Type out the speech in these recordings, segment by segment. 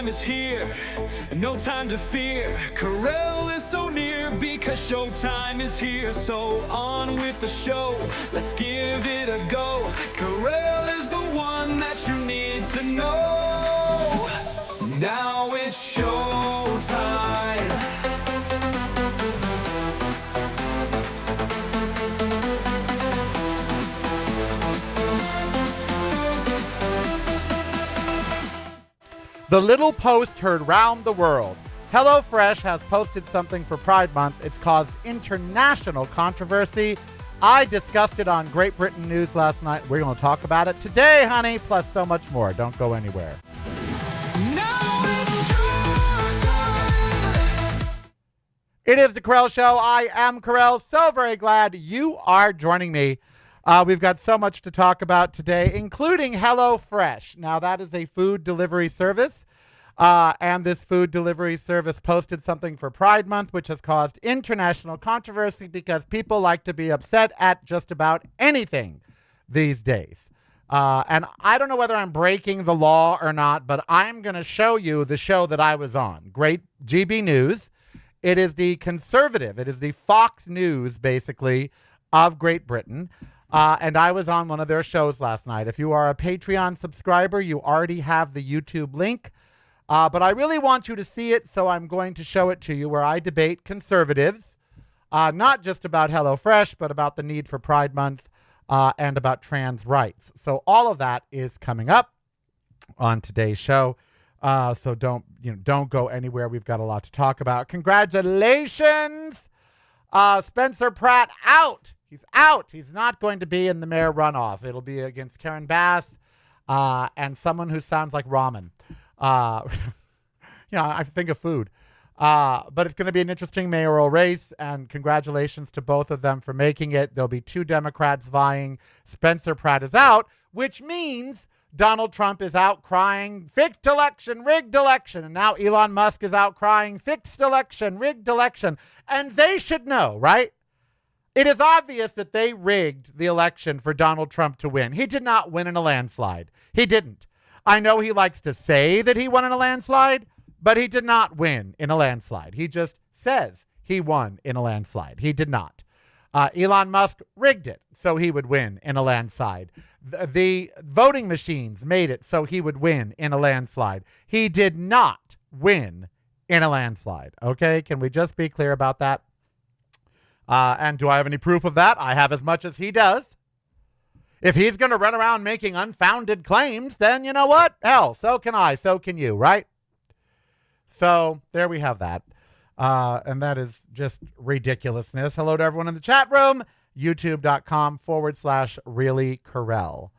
Is here, no time to fear. Corel is so near because showtime is here. So on with the show, let's give it a go. Corel is the one that you need to know. Now it's showtime. The little post heard round the world. HelloFresh has posted something for Pride Month. It's caused international controversy. I discussed it on Great Britain News last night. We're going to talk about it today, honey, plus so much more. Don't go anywhere. It is the Corel Show. I am Corel. So very glad you are joining me. We've got so much to talk about today, including HelloFresh. Now, that is a food delivery service, and this food delivery service posted something for Pride Month, which has caused international controversy because people like to be upset at just about anything these days. And I don't know whether I'm breaking the law or not, but I'm going to show you the show that I was on. Great GB News. It is the conservative. It is the Fox News, basically, of Great Britain. And I was on one of their shows last night. If you are a Patreon subscriber, you already have the YouTube link. But I really want you to see it, so I'm going to show it to you, where I debate conservatives, not just about HelloFresh, but about the need for Pride Month and about trans rights. So all of that is coming up on today's show. So don't go anywhere. We've got a lot to talk about. Congratulations, Spencer Pratt out. He's out. He's not going to be in the mayor runoff. It'll be against Karen Bass and someone who sounds like ramen. I think of food. But it's going to be an interesting mayoral race, and congratulations to both of them for making it. There'll be two Democrats vying. Spencer Pratt is out, which means Donald Trump is out crying, fixed election, rigged election. And now Elon Musk is out crying, fixed election, rigged election. And they should know, right? It is obvious that they rigged the election for Donald Trump to win. He did not win in a landslide. He didn't. I know he likes to say that he won in a landslide, but he did not win in a landslide. He just says he won in a landslide. He did not. Elon Musk rigged it so he would win in a landslide. The voting machines made it so he would win in a landslide. He did not win in a landslide. Okay, can we just be clear about that? And do I have any proof of that? I have as much as he does. If he's going to run around making unfounded claims, then you know what? Hell, so can I, so can you, right? So there we have that. And that is just ridiculousness. Hello to everyone in the chat room, youtube.com/reallycorel.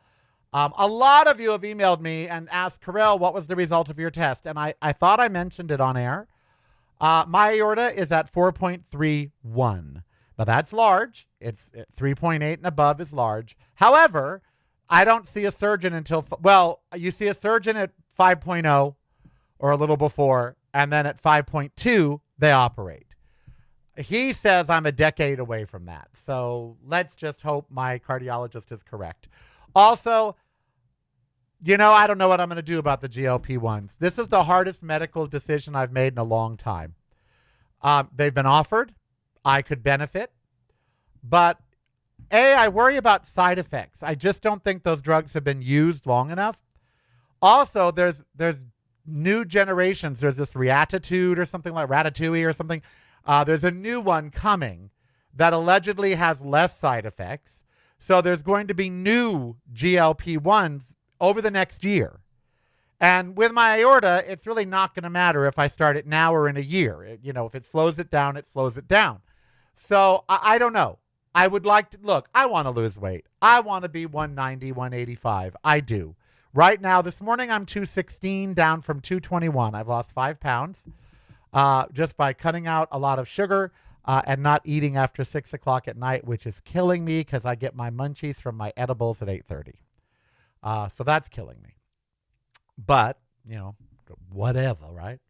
A lot of you have emailed me and asked, Corel, what was the result of your test? And I thought I mentioned it on air. My aorta is at 4.31. Now, that's large. It's 3.8 and above is large. However, I don't see a surgeon until, you see a surgeon at 5.0 or a little before, and then at 5.2, they operate. He says I'm a decade away from that. So let's just hope my cardiologist is correct. Also, I don't know what I'm going to do about the GLP-1s. This is the hardest medical decision I've made in a long time. They've been offered. I could benefit. But I worry about side effects. I just don't think those drugs have been used long enough. Also, there's new generations. There's this Ratatouille or something like Ratatouille or something. There's a new one coming that allegedly has less side effects. So there's going to be new GLP-1s over the next year. And with my aorta, it's really not going to matter if I start it now or in a year. If it slows it down, it slows it down. So I don't know. I would like to, look, I want to lose weight. I want to be 190, 185. I do. Right now, this morning, I'm 216, down from 221. I've lost 5 pounds just by cutting out a lot of sugar and not eating after 6 o'clock at night, which is killing me because I get my munchies from my edibles at 8:30. So that's killing me. But, whatever, right?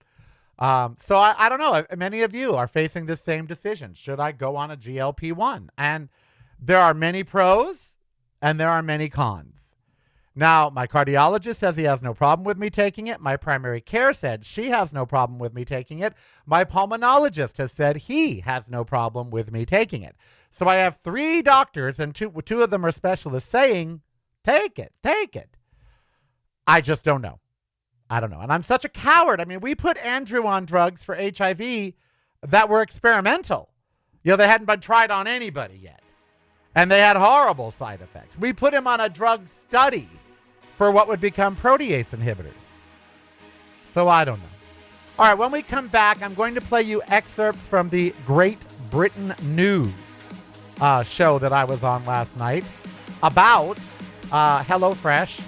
So I don't know. Many of you are facing this same decision. Should I go on a GLP-1? And there are many pros and there are many cons. Now, my cardiologist says he has no problem with me taking it. My primary care said she has no problem with me taking it. My pulmonologist has said he has no problem with me taking it. So I have 3 doctors, and two of them are specialists, saying, take it, take it. I just don't know. I don't know. And I'm such a coward. I mean, we put Andrew on drugs for HIV that were experimental. They hadn't been tried on anybody yet. And they had horrible side effects. We put him on a drug study for what would become protease inhibitors. So I don't know. All right, when we come back, I'm going to play you excerpts from the Great Britain News show that I was on last night about HelloFresh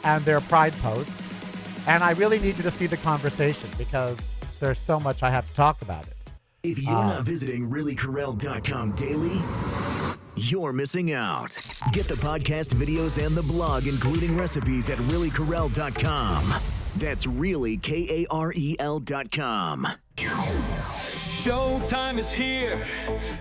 and their Pride posts. And I really need you to see the conversation because there's so much I have to talk about it. If you're not visiting reallycorrell.com daily, you're missing out. Get the podcast, videos, and the blog, including recipes at reallycorrell.com. That's really KAREL.com. Showtime is here,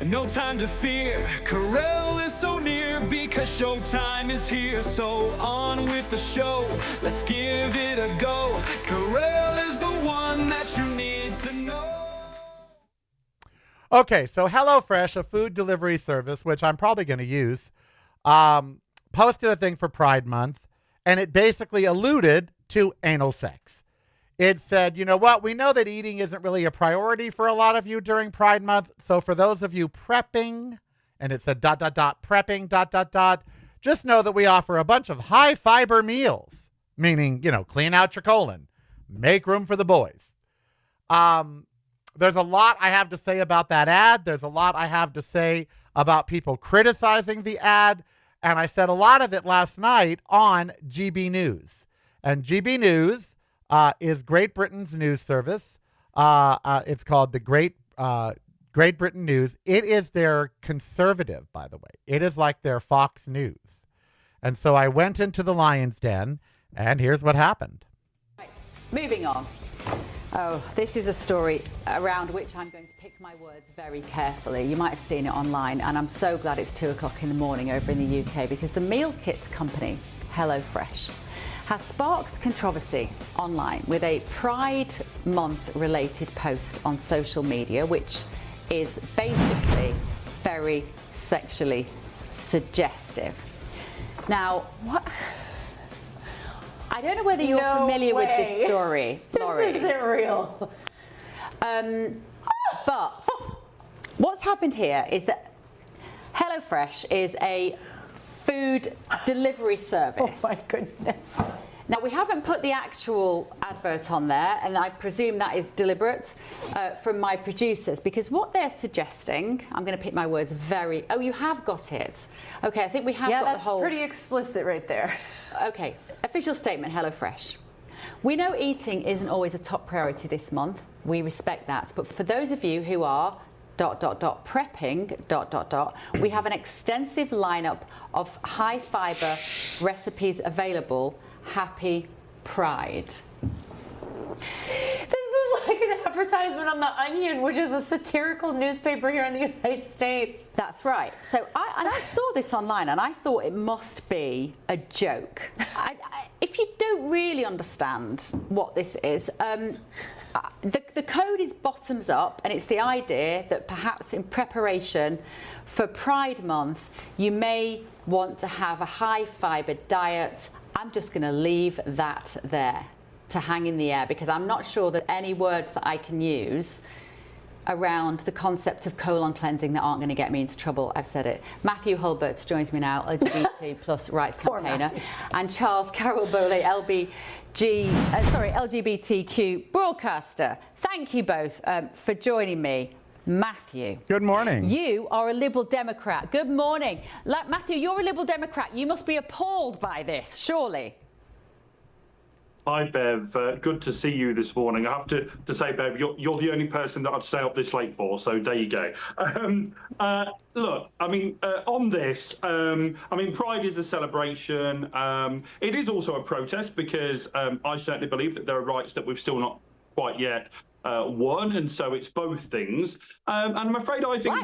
no time to fear. Corel is so near because showtime is here. So on with the show, let's give it a go. Corel is the one that you need to know. Okay, so HelloFresh, a food delivery service, which I'm probably going to use, posted a thing for Pride Month, and it basically alluded to anal sex. It said, you know what, we know that eating isn't really a priority for a lot of you during Pride Month, so for those of you prepping, and it said ... prepping ... just know that we offer a bunch of high-fiber meals, meaning, clean out your colon, make room for the boys. There's a lot I have to say about that ad. There's a lot I have to say about people criticizing the ad. And I said a lot of it last night on GB News. And GB News is Great Britain's news service. It's called the Great Britain News. It is their conservative, by the way. It is like their Fox News. And so I went into the lion's den, and here's what happened. Right, moving on. Oh, this is a story around which I'm going to pick my words very carefully. You might have seen it online, and I'm so glad it's 2 o'clock in the morning over in the UK because the meal kit company, HelloFresh, has sparked controversy online with a Pride Month related post on social media, which is basically very sexually suggestive. Now, what? I don't know whether you're familiar with this story, Laurie. This isn't real. But what's happened here is that HelloFresh is a food delivery service. Oh my goodness. Now, we haven't put the actual advert on there, and I presume that is deliberate from my producers, because what they're suggesting, I'm going to pick my words very... Oh, you have got it. Okay, I think we have got the whole... Yeah, that's pretty explicit right there. Okay, official statement, HelloFresh. We know eating isn't always a top priority this month. We respect that. But for those of you who are... prepping ... we have an extensive lineup of high fiber recipes available. Happy Pride. This is like an advertisement on The Onion, which is a satirical newspaper here in the United States. That's right. So I saw this online and I thought it must be a joke. If you don't really understand what this is, the code is bottoms up, and it's the idea that perhaps in preparation for Pride Month, you may want to have a high fiber diet. I'm just going to leave that there to hang in the air because I'm not sure that any words that I can use around the concept of colon cleansing that aren't going to get me into trouble. I've said it. Matthew Hulbert joins me now, LGBT plus rights campaigner, and Charles Carroll Bowley, LGBTQ broadcaster. Thank you both for joining me. Matthew. Good morning. You are a Liberal Democrat. Good morning. Matthew, you're a Liberal Democrat. You must be appalled by this, surely. Hi, Bev. Good to see you this morning. I have to say, Bev, you're the only person that I'd stay up this late for, so there you go. Look, I mean, on this, Pride is a celebration. It is also a protest because I certainly believe that there are rights that we've still not quite yet won, and so it's both things. And I'm afraid I think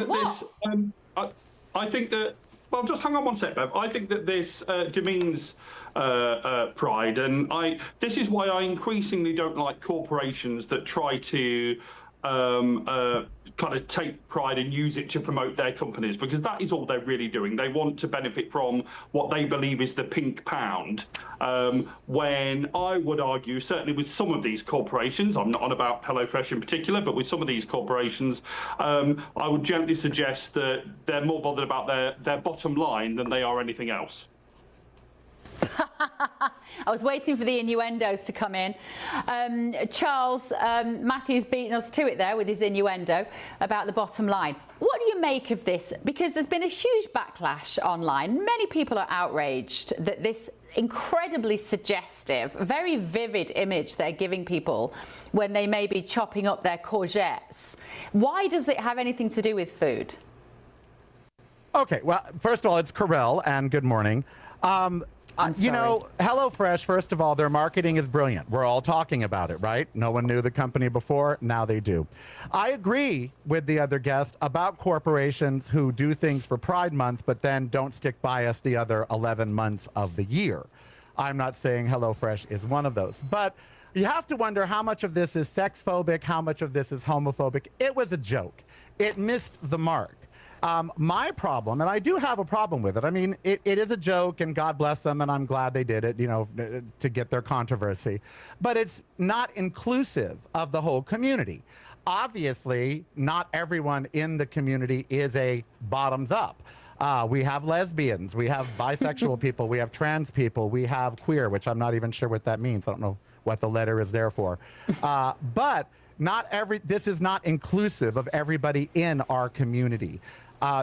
I think that Well, just hang on one sec, Bev. I think that this demeans pride, and this is why I increasingly don't like corporations that try to kind of take pride and use it to promote their companies, because that is all they're really doing. They want to benefit from what they believe is the pink pound, when I would argue, certainly with some of these corporations, I'm not on about HelloFresh in particular, but with some of these corporations, I would gently suggest that they're more bothered about their bottom line than they are anything else. I was waiting for the innuendos to come in. Charles, Matthew's beaten us to it there with his innuendo about the bottom line. What do you make of this? Because there's been a huge backlash online. Many people are outraged that this incredibly suggestive, very vivid image they're giving people when they may be chopping up their courgettes. Why does it have anything to do with food? Okay, well, first of all, it's Carell, and good morning. You know, HelloFresh, first of all, their marketing is brilliant. We're all talking about it, right? No one knew the company before. Now they do. I agree with the other guest about corporations who do things for Pride Month, but then don't stick by us the other 11 months of the year. I'm not saying HelloFresh is one of those. But you have to wonder how much of this is sex-phobic, how much of this is homophobic. It was a joke. It missed the mark. My problem, and I do have a problem with it, I mean, it is a joke, and God bless them, and I'm glad they did it, you know, to get their controversy. But it's not inclusive of the whole community. Obviously, not everyone in the community is a bottoms up. We have lesbians, we have bisexual people, we have trans people, we have queer, which I'm not even sure what that means. I don't know what the letter is there for. But this is not inclusive of everybody in our community.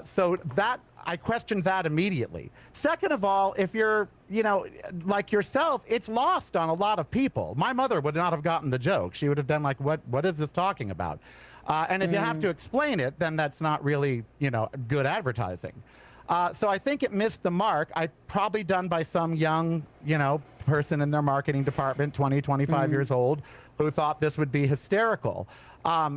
So that, I questioned that immediately. Second of all, if you're, you know, like yourself, it's lost on a lot of people. My mother would not have gotten the joke. She would have been like, what is this talking about? And if you have to explain it, then that's not really, you know, good advertising. So I think it missed the mark. Probably done by some young, you know, person in their marketing department, 20, 25 years old, who thought this would be hysterical.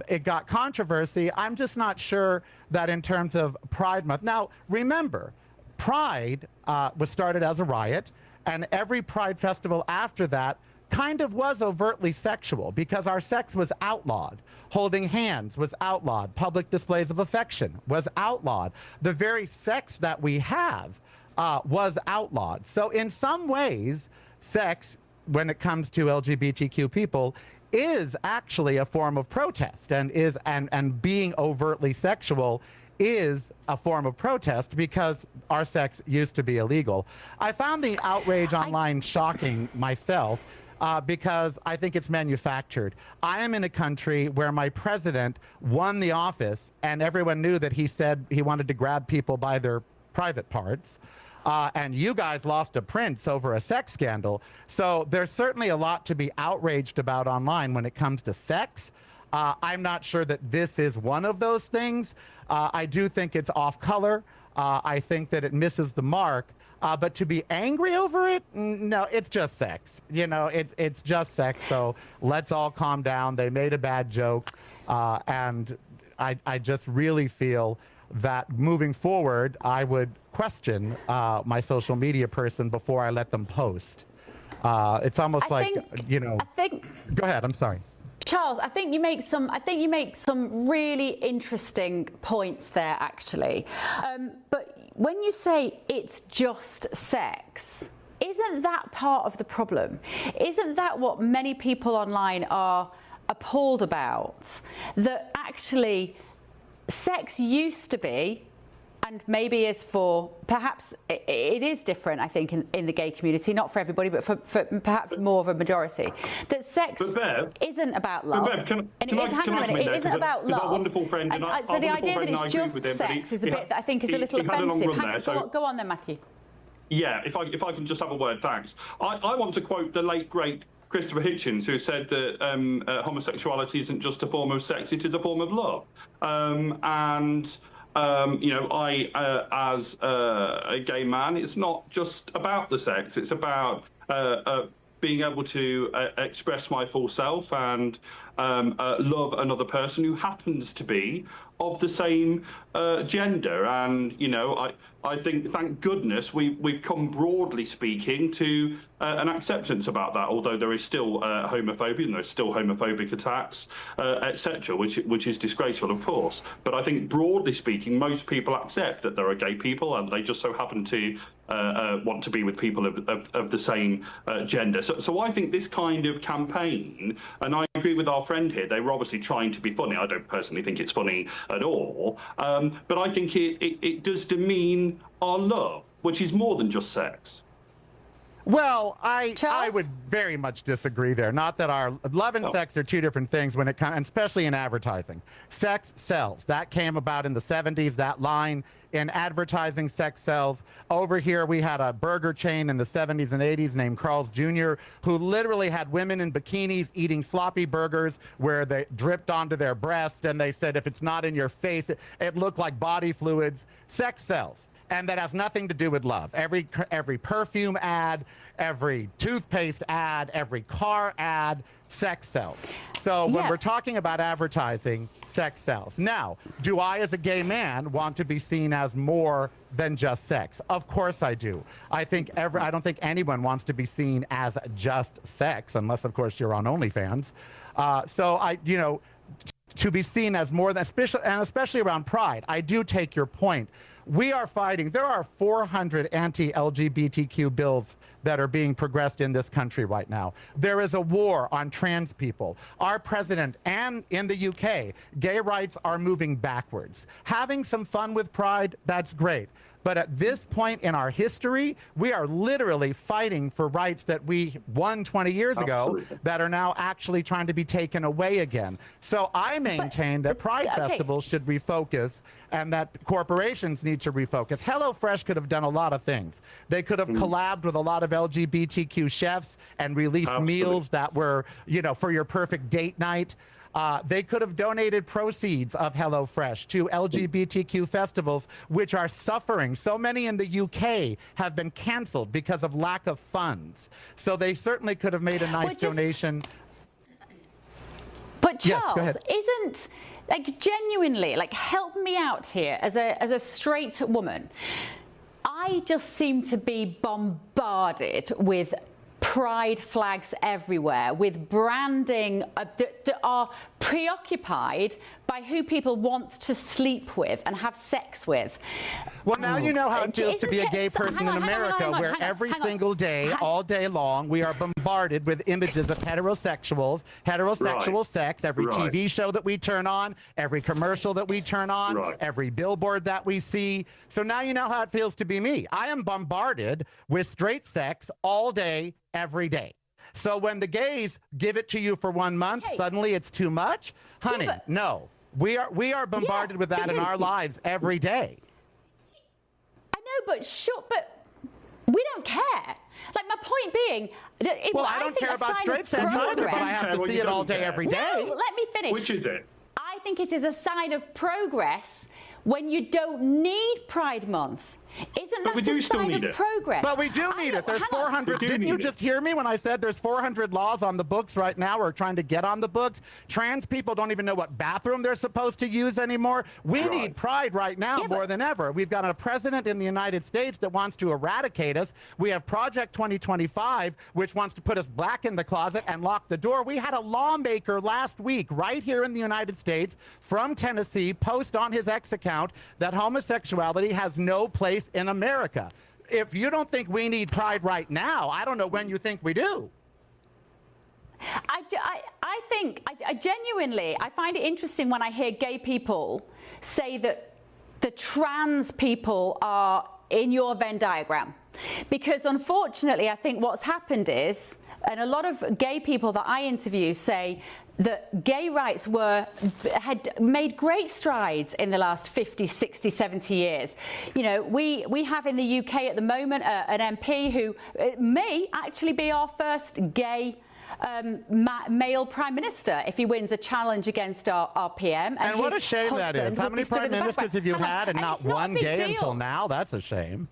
It got controversy. I'm just not sure that in terms of Pride Month. Now, remember, Pride was started as a riot, and every Pride festival after that kind of was overtly sexual because our sex was outlawed. Holding hands was outlawed. Public displays of affection was outlawed. The very sex that we have was outlawed. So in some ways, sex, when it comes to LGBTQ people, is actually a form of protest, and being overtly sexual is a form of protest because our sex used to be illegal. I found the outrage online shocking myself because I think it's manufactured. I am in a country where my president won the office and everyone knew that he said he wanted to grab people by their private parts. And you guys lost a prince over a sex scandal. So there's certainly a lot to be outraged about online when it comes to sex. I'm not sure that this is one of those things. I do think it's off color. I think that it misses the mark. But to be angry over it, no, it's just sex. You know, it's just sex. So let's all calm down. They made a bad joke. And I just really feel that moving forward, I would question my social media person before I let them post. It's almost you know. Go ahead. I'm sorry. Charles, I think you make some really interesting points there, actually. But when you say it's just sex, isn't that part of the problem? Isn't that what many people online are appalled about? That actually sex used to be, and maybe is for, perhaps it is different, I think, in the gay community, not for everybody, but for perhaps more of a majority, that sex isn't about love. It isn't about love. Our wonderful friend, so the idea that it's just sex is the bit that I think is a little offensive. Go on then, Matthew. Yeah, if I can just have a word, thanks. I want to quote the late, great Christopher Hitchens, who said that homosexuality isn't just a form of sex, it is a form of love. You know, as a gay man, it's not just about the sex, it's about being able to express my full self and love another person who happens to be of the same gender. And, you know, I think, thank goodness, we've come, broadly speaking, to an acceptance about that, although there is still homophobia and there's still homophobic attacks, etc., which is disgraceful, of course. But I think, broadly speaking, most people accept that there are gay people and they just so happen to want to be with people of the same gender. So I think this kind of campaign, and I agree with our friend here, they were obviously trying to be funny. I don't personally think it's funny at all, but I think it does demean our love, which is more than just sex. Well, I Charles? would very much disagree there. Not that our love and sex are two different things when it comes, especially in advertising. Sex sells. That came about in the 70s, that line in advertising, sex sells. Over here, we had a burger chain in the 70s and 80s named Carl's Jr., who literally had women in bikinis eating sloppy burgers where they dripped onto their breast, and they said if it's not in your face, it looked like body fluids. Sex sells. And that has nothing to do with love. Every perfume ad, every toothpaste ad, every car ad, sex sells. So when we're talking about advertising, sex sells. Now, do I as a gay man want to be seen as more than just sex? Of course I do. I don't think anyone wants to be seen as just sex, unless of course you're on OnlyFans. To be seen as more than, especially around Pride, I do take your point. We are fighting. There are 400 anti-LGBTQ bills that are being progressed in this country right now. There is a war on trans people. Our president, and in the UK, gay rights are moving backwards. Having some fun with Pride, that's great. But at this point in our history, we are literally fighting for rights that we won 20 years ago that are now actually trying to be taken away again. So I maintain that Pride festivals should refocus and that corporations need to refocus. HelloFresh could have done a lot of things. They could have collabed with a lot of LGBTQ chefs and released meals that were, for your perfect date night. They could have donated proceeds of HelloFresh to LGBTQ festivals, which are suffering. So many in the UK have been canceled because of lack of funds. So they certainly could have made a nice donation. But Charles, yes, go ahead. isn't, genuinely, help me out here as a straight woman. I just seem to be bombarded with pride flags everywhere, with branding that are preoccupied by who people want to sleep with and have sex with. Well, now you know how it feels to be a gay person in America, where every single day, all day long, we are bombarded with images of heterosexual sex, every TV show that we turn on, every commercial that we turn on, every billboard that we see. So now you know how it feels to be me. I am bombarded with straight sex all day, every day. So when the gays give it to you for 1 month, suddenly it's too much? Honey, no. We are bombarded with that in our lives every day. I know, but we don't care. My point being, I don't care about straight sex either, but I have to see it all day, every day. No, let me finish. Which is it? I think it is a sign of progress when you don't need Pride Month. Isn't that a sign of progress? But we do need it. There's 400. Didn't you just hear me when I said there's 400 laws on the books right now or trying to get on the books? Trans people don't even know what bathroom they're supposed to use anymore. We need Pride right now more than ever. We've got a president in the United States that wants to eradicate us. We have Project 2025, which wants to put us back in the closet and lock the door. We had a lawmaker last week right here in the United States from Tennessee post on his X account that homosexuality has no place in America. If you don't think we need Pride right now, I don't know when you think we do. I genuinely find it interesting when I hear gay people say that the trans people are in your Venn diagram. Because unfortunately, I think what's happened is, and a lot of gay people that I interview say that gay rights had made great strides in the last 50, 60, 70 years. We have in the UK at the moment an MP who may actually be our first gay male prime minister if he wins a challenge against our PM. And what a shame that is. How many prime ministers have you had and not one gay until now? That's a shame.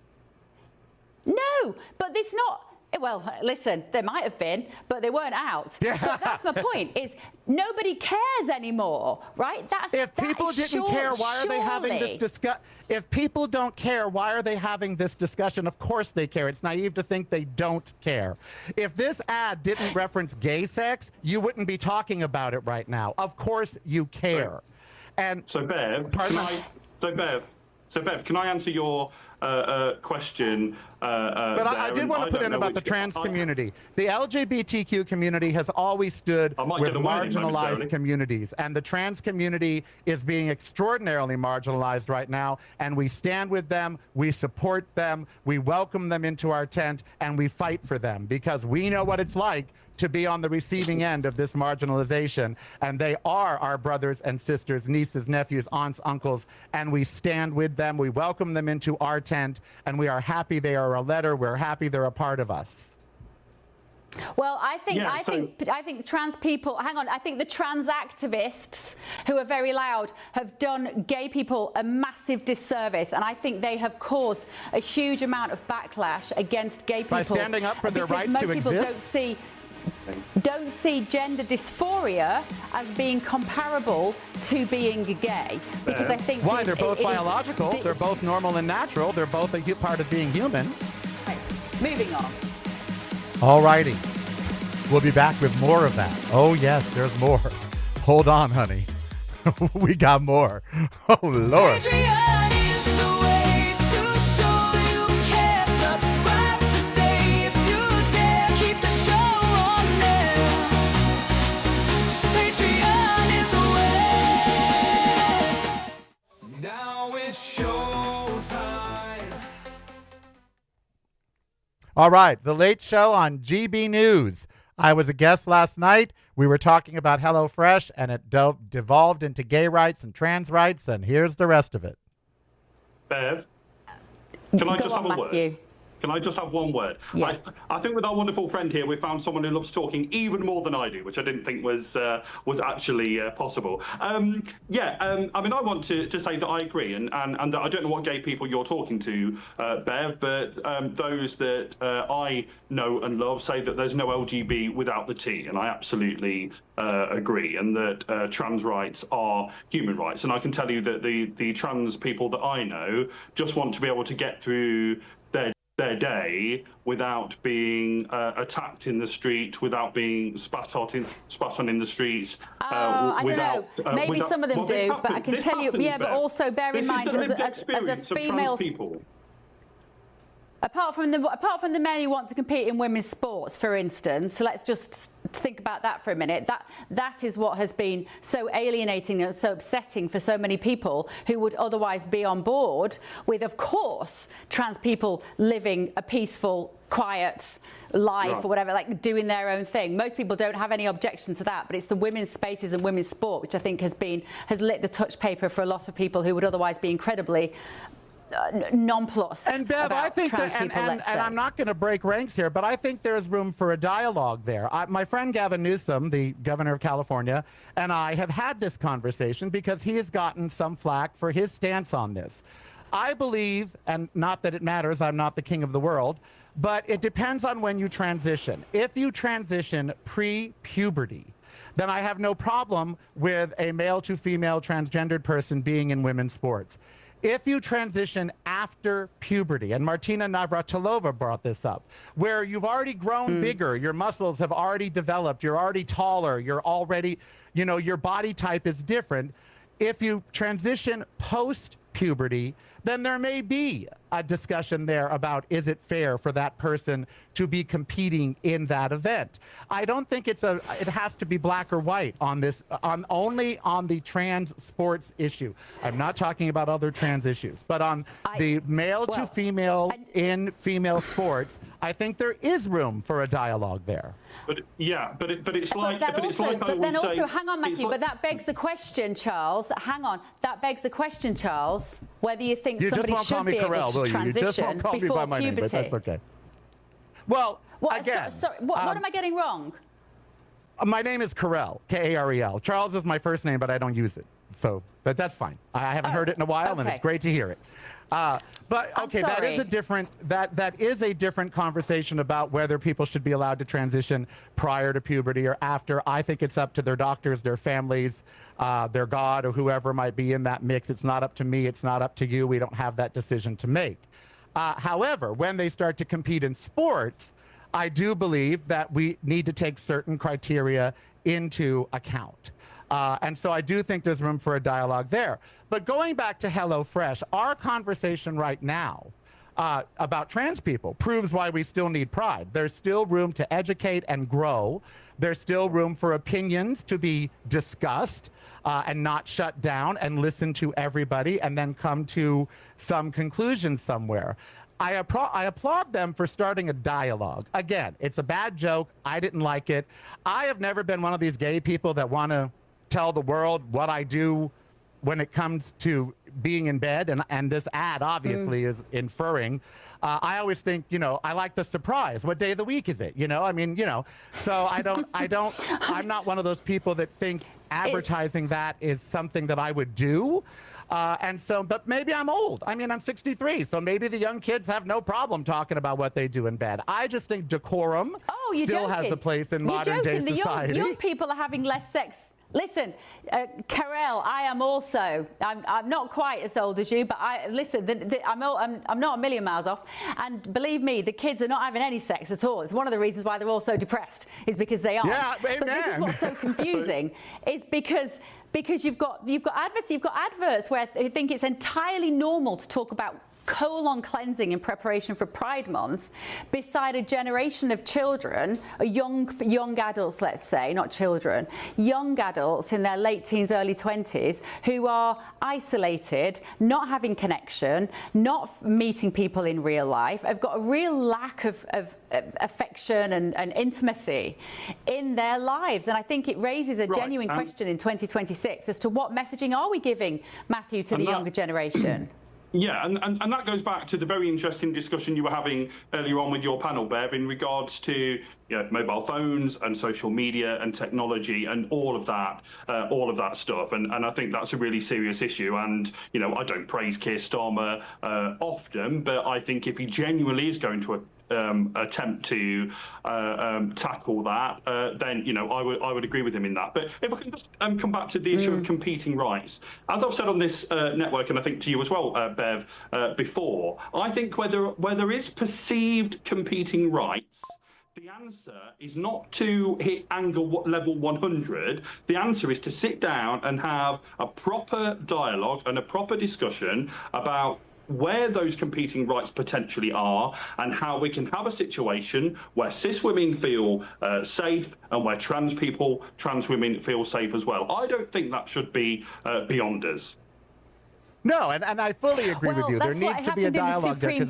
No, but it's not. Well, listen, there might have been, but they weren't out. Yeah. But that's my point, is nobody cares anymore, right? If people didn't care, why are they having this discussion? If people don't care, why are they having this discussion? Of course they care. It's naive to think they don't care. If this ad didn't reference gay sex, you wouldn't be talking about it right now. Of course you care. And so Bev, can I answer your question? But I did want to put in about the trans community. The LGBTQ community has always stood with marginalized communities, and the trans community is being extraordinarily marginalized right now, and we stand with them, we support them, we welcome them into our tent, and we fight for them because we know what it's like to be on the receiving end of this marginalization, and they are our brothers and sisters, nieces, nephews, aunts, uncles, and we stand with them, we welcome them into our tent, and we are happy they are a letter, we're happy they're a part of us. Well, I think trans people, I think the trans activists who are very loud have done gay people a massive disservice, and I think they have caused a huge amount of backlash against gay people. By standing up for their rights to exist? Most people don't see gender dysphoria as being comparable to being gay, because I think why they're both biological, they're both normal and natural, they're both a part of being human. Right. Moving on. All righty, we'll be back with more of that. Oh yes, there's more. Hold on, honey. We got more. Oh Lord. All right, The Late Show on GB News. I was a guest last night. We were talking about HelloFresh, and it devolved into gay rights and trans rights, and here's the rest of it. Bev, can I just have a word? Can I just have one word? Yeah. I think with our wonderful friend here, we found someone who loves talking even more than I do, which I didn't think was actually possible. I mean, I want to say that I agree, and that I don't know what gay people you're talking to, Bev, but those that I know and love say that there's no LGB without the T, and I absolutely agree, and that trans rights are human rights. And I can tell you that the trans people that I know just want to be able to get through their day without being attacked in the street, without being spat on in the streets. I don't know. Maybe some of them do, but I can tell you, but also bear in mind, as a female, apart from the men who want to compete in women's sports, for instance, so let's just think about that for a minute. That is what has been so alienating and so upsetting for so many people who would otherwise be on board with, of course, trans people living a peaceful, quiet life or whatever, like doing their own thing. Most people don't have any objection to that, but it's the women's spaces and women's sport which I think has lit the touch paper for a lot of people who would otherwise be incredibly nonplussed. And Bev, I think that, and I'm not going to break ranks here, but I think there's room for a dialogue there. My friend Gavin Newsom, the governor of California, and I have had this conversation because he has gotten some flack for his stance on this. I believe, and not that it matters, I'm not the king of the world, but it depends on when you transition. If you transition pre-puberty, then I have no problem with a male to female transgendered person being in women's sports. If you transition after puberty, and Martina Navratilova brought this up, where you've already grown bigger, your muscles have already developed, you're already taller, you're already, your body type is different. If you transition post-puberty, then there may be a discussion there about, is it fair for that person to be competing in that event? I don't think it has to be black or white on this, only on the trans sports issue. I'm not talking about other trans issues, but on the male to female in female sports, I think there is room for a dialogue there. But it's like, hang on, Matthew. But that begs the question, Charles. Hang on, that begs the question, Charles. Whether you think somebody should be able to transition before puberty. But that's okay. Well, again, what am I getting wrong? My name is Karel, Karel. Charles is my first name, but I don't use it. So, but that's fine. I haven't heard it in a while, and okay. it's great to hear it. But okay, that is a different conversation about whether people should be allowed to transition prior to puberty or after. I think it's up to their doctors, their families, their God, or whoever might be in that mix. It's not up to me. It's not up to you. We don't have that decision to make. However, when they start to compete in sports, I do believe that we need to take certain criteria into account. And so I do think there's room for a dialogue there. But going back to HelloFresh, our conversation right now about trans people proves why we still need pride. There's still room to educate and grow. There's still room for opinions to be discussed and not shut down, and listen to everybody and then come to some conclusion somewhere. I applaud them for starting a dialogue. Again, it's a bad joke. I didn't like it. I have never been one of these gay people that want to tell the world what I do when it comes to being in bed, and this ad obviously is inferring. I always think, I like the surprise. What day of the week is it? So I'm not one of those people that think advertising that is something that I would do. But maybe I'm old. I'm 63, so maybe the young kids have no problem talking about what they do in bed. I just think decorum still has a place in modern day society. Young people are having less sex. Listen, Karel, I am also. I'm not quite as old as you, but I'm not a million miles off. And believe me, the kids are not having any sex at all. It's one of the reasons why they're all so depressed, is because they aren't. Yeah, amen. But this is what's so confusing, is because you've got adverts where they think it's entirely normal to talk about colon cleansing in preparation for Pride Month beside a generation of children, young adults, let's say, not children, young adults in their late teens, early 20s, who are isolated, not having connection, not meeting people in real life, have got a real lack of affection and intimacy in their lives. And I think it raises a genuine question in 2026 as to what messaging are we giving, Matthew, to the younger generation? Yeah, and that goes back to the very interesting discussion you were having earlier on with your panel, Bev, in regards to mobile phones and social media and technology and all of that stuff. And I think that's a really serious issue. And, I don't praise Keir Starmer often, but I think if he genuinely is going to attempt to tackle that, then I would agree with him in that. But if I can just come back to the issue of competing rights, as I've said on this network, and I think to you as well, Bev, before, I think where there is perceived competing rights, the answer is not to hit anger level 100. The answer is to sit down and have a proper dialogue and a proper discussion about where those competing rights potentially are, and how we can have a situation where cis women feel safe, and where trans women feel safe as well. I don't think that should be beyond us. No, and I fully agree with you. There needs to be a dialogue there, because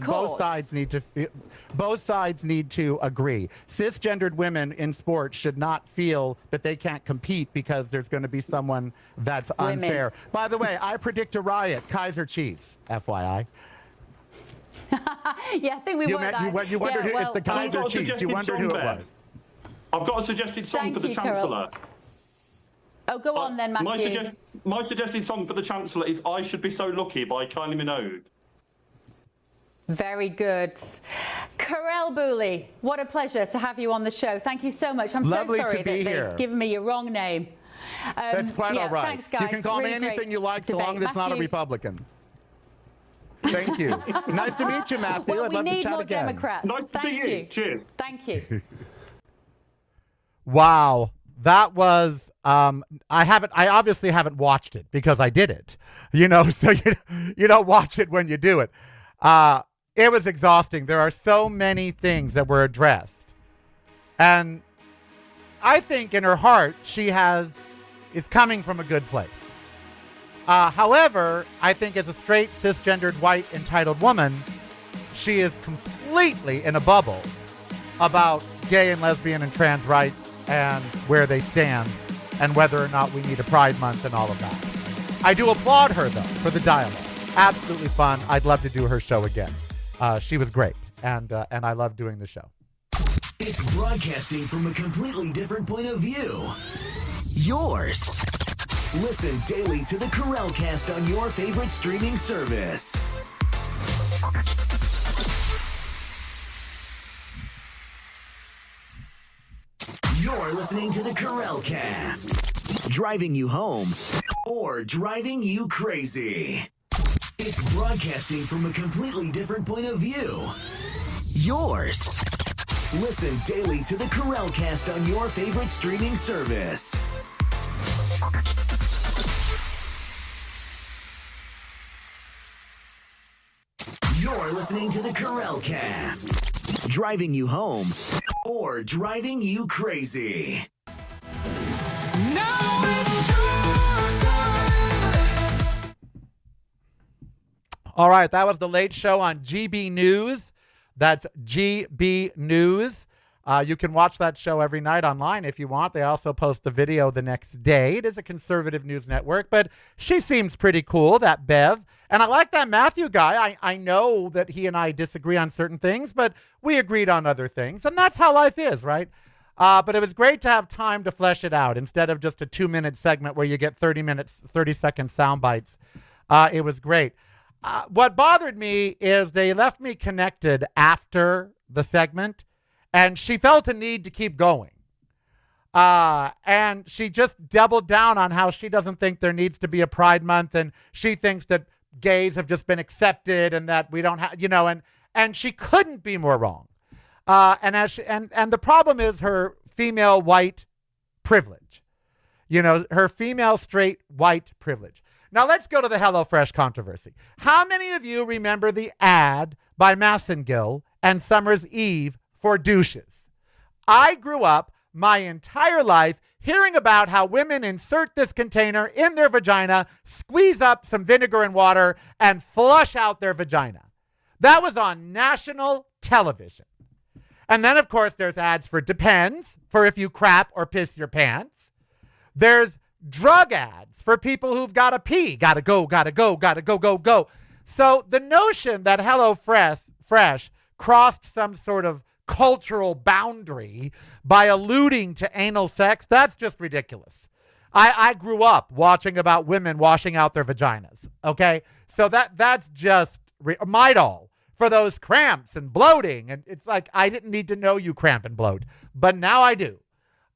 both sides need to agree. Cisgendered women in sports should not feel that they can't compete because there's going to be someone that's unfair. By the way, I predict a riot. Kaiser Chiefs, FYI. Yeah, I think we wondered. You wondered who it's the Kaiser Chiefs. You wondered who it was. I've got a suggested song for the Chancellor. Oh, go on then, Matthew. My suggested song for the Chancellor is I Should Be So Lucky by Kylie Minogue. Very good. Karel Booley, what a pleasure to have you on the show. Thank you so much. I'm Lovely so sorry to be that here. they've given me your wrong name. That's quite all right. Thanks, guys. You can call me anything you like, so long as it's not a Republican. Thank you. Nice to meet you, Matthew. Well, I'd love to chat more again. Democrats. Nice to see you. Cheers. Thank you. Wow. That was I obviously haven't watched it because I did it. So you don't watch it when you do it. It was exhausting. There are so many things that were addressed. And I think in her heart she is coming from a good place. However, I think as a straight, cisgendered, white, entitled woman, she is completely in a bubble about gay and lesbian and trans rights and where they stand and whether or not we need a Pride Month and all of that. I do applaud her, though, for the dialogue. Absolutely fun. I'd love to do her show again. She was great, and I love doing the show. It's broadcasting from a completely different point of view. Yours. Listen daily to the Carellcast on your favorite streaming service. You're listening to the Carellcast. Driving you home or driving you crazy. It's broadcasting from a completely different point of view. Yours. Listen daily to the Carellcast on your favorite streaming service. You're listening to the Carellcast. Driving you home or driving you crazy. Now it's your time. All right, that was the Late Show on GB News. That's GB News. You can watch that show every night online if you want. They also post the video the next day. It is a conservative news network, but she seems pretty cool, that Bev. And I like that Matthew guy. I know that he and I disagree on certain things, but we agreed on other things. And that's how life is, right? But it was great to have time to flesh it out instead of just a 2-minute segment where you get 30-second sound bites. It was great. What bothered me is they left me connected after the segment, and she felt a need to keep going. And she just doubled down on how she doesn't think there needs to be a Pride Month, and she thinks that gays have just been accepted and that we don't have, and she couldn't be more wrong. And the problem is her female white privilege, her female straight white privilege. Now let's go to the HelloFresh controversy. How many of you remember the ad by Massengill and Summer's Eve for douches? I grew up my entire life hearing about how women insert this container in their vagina, squeeze up some vinegar and water, and flush out their vagina. That was on national television. And then, of course, there's ads for Depends, for if you crap or piss your pants. There's drug ads for people who've got to pee. Gotta go, gotta go, gotta go, go, go. So the notion that HelloFresh crossed some sort of cultural boundary by alluding to anal sex, that's just ridiculous. I grew up watching about women washing out their vaginas, okay? So that's just Midol for those cramps and bloating. And it's like, I didn't need to know you cramp and bloat, but now I do.